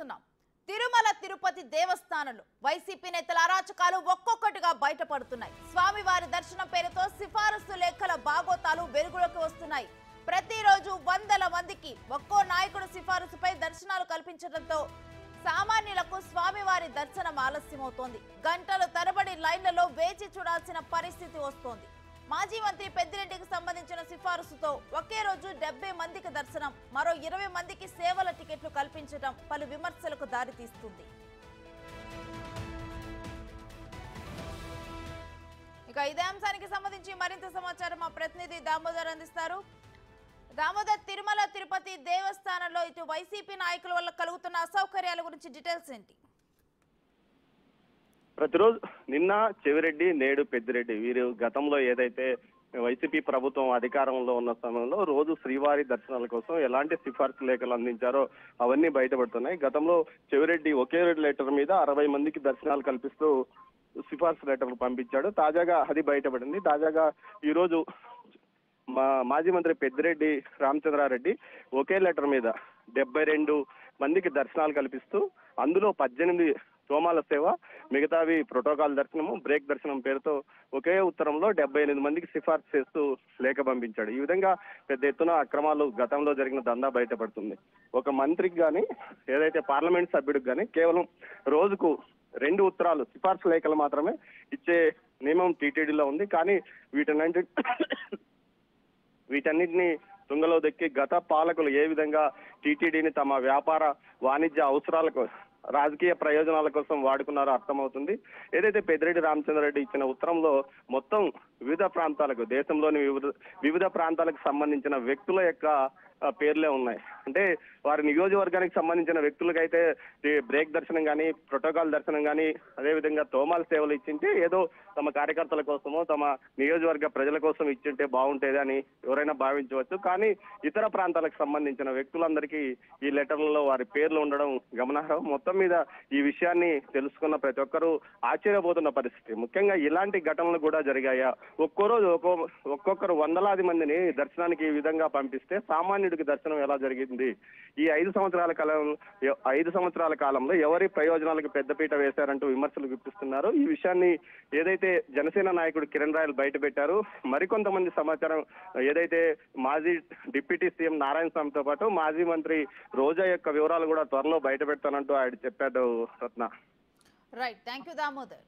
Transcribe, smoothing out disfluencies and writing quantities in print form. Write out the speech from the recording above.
చూస్తున్నాం. తిరుమల తిరుపతి దేవస్థానంలో వైసీపీ నేతల అరాచకాలు ఒక్కొక్కటిగా బయటపడుతున్నాయి. స్వామివారి దర్శనం పేరుతో సిఫారసు లేఖల బాగోతాలు వెలుగులోకి వస్తున్నాయి. ప్రతిరోజు వందల మందికి ఒక్కో నాయకుడు సిఫారసుపై దర్శనాలు కల్పించడంతో సామాన్యులకు స్వామివారి దర్శనం ఆలస్యమవుతోంది. గంటలు తరబడి లైన్లలో వేచి చూడాల్సిన పరిస్థితి వస్తోంది. మాజీ మంత్రి పెద్దిరెడ్డికి సంబంధించిన సిఫారసుతో ఒకే రోజు 70 మందికి దర్శనం, మరో 20 మందికి సేవల టికెట్లు కల్పించడం పలు విమర్శలకు దారితీస్తుంది. ఇక ఇదే అంశానికి సంబంధించి మరింత సమాచారం మా ప్రతినిధి దామోదర్ అందిస్తారు. దామోదర్, తిరుమల తిరుపతి దేవస్థానంలో ఇటు వైసీపీ నాయకుల వల్ల కలుగుతున్న అసౌకర్యాల గురించి డీటెయిల్స్ ఏంటి? ప్రతిరోజు నిన్న చెవిరెడ్డి, నేడు పెద్దిరెడ్డి వీరు గతంలో ఏదైతే వైసీపీ ప్రభుత్వం అధికారంలో ఉన్న సమయంలో రోజు శ్రీవారి దర్శనాల కోసం ఎలాంటి సిఫార్సు లేఖలు అందించారో అవన్నీ బయటపడుతున్నాయి. గతంలో చెవిరెడ్డి ఒకే లెటర్ మీద 60 మందికి దర్శనాలు కల్పిస్తూ సిఫార్సు లెటర్లు పంపించాడు. తాజాగా అది బయటపడింది. తాజాగా ఈరోజు మాజీ మంత్రి పెద్దిరెడ్డి రామచంద్రారెడ్డి ఒకే లెటర్ మీద 72 మందికి దర్శనాలు కల్పిస్తూ అందులో 18 సోమాల సేవ, మిగతావి ప్రోటోకాల్ దర్శనము, బ్రేక్ దర్శనం పేరుతో ఒకే ఉత్తరంలో 78 మందికి సిఫార్సు చేస్తూ లేఖ పంపించాడు. ఈ విధంగా పెద్ద ఎత్తున అక్రమాలు గతంలో జరిగిన దందా బయటపడుతుంది. ఒక మంత్రికి కానీ ఏదైతే పార్లమెంట్ సభ్యుడికి కానీ కేవలం రోజుకు 2 ఉత్తరాలు సిఫార్సు లేఖలు మాత్రమే ఇచ్చే నియమం టీటీడీలో ఉంది. కానీ వీటన్నిటిని తుంగలో దక్కి గత పాలకులు ఏ విధంగా టీటీడీని తమ వ్యాపార వాణిజ్య అవసరాలకు, రాజకీయ ప్రయోజనాల కోసం వాడుకున్నారో అర్థమవుతుంది. ఏదైతే పెద్దిరెడ్డి రామచంద్రారెడ్డి ఇచ్చిన ఉత్తరంలో మొత్తం వివిధ ప్రాంతాలకు, దేశంలోని వివిధ ప్రాంతాలకు సంబంధించిన వ్యక్తుల యొక్క పేర్లే ఉన్నాయి. అంటే వారి నియోజకవర్గానికి సంబంధించిన వ్యక్తులకైతే బ్రేక్ దర్శనం కానీ, ప్రోటోకాల్ దర్శనం కానీ, అదేవిధంగా తోమాల సేవలు ఇచ్చింటే ఏదో తమ కార్యకర్తల కోసమో తమ నియోజకవర్గ ప్రజల కోసం ఇచ్చింటే బాగుంటేది అని ఎవరైనా భావించవచ్చు. కానీ ఇతర ప్రాంతాలకు సంబంధించిన వ్యక్తులందరికీ ఈ లెటర్లలో వారి పేర్లు ఉండడం గమనార్హం. మొత్తం మీద ఈ విషయాన్ని తెలుసుకున్న ప్రతి ఒక్కరూ ఆశ్చర్యపోతున్న పరిస్థితి. ముఖ్యంగా ఇలాంటి ఘటనలు కూడా జరిగాయా? ఒక్కో రోజు ఒక్కొక్కరు వందలాది మందిని దర్శనానికి ఈ విధంగా పంపిస్తే సామాన్యుడికి దర్శనం ఎలా జరిగింది? ఈ 5 సంవత్సరాల కాలంలో ఎవరి ప్రయోజనాలకు పెద్దపీట వేశారంటూ విమర్శలు గుప్పిస్తున్నారు. ఈ విషయాన్ని ఏదైతే జనసేన నాయకుడు కిరణ్ రాయల్ బయట పెట్టారు, మరికొంతమంది సమాచారం ఏదైతే మాజీ డిప్యూటీ సీఎం నారాయణ స్వామితో పాటు మాజీ మంత్రి రోజా యొక్క వివరాలు కూడా త్వరలో బయట పెడతానంటూ ఆయన చెప్పాడు. Ratna. Right, thank you Damodar.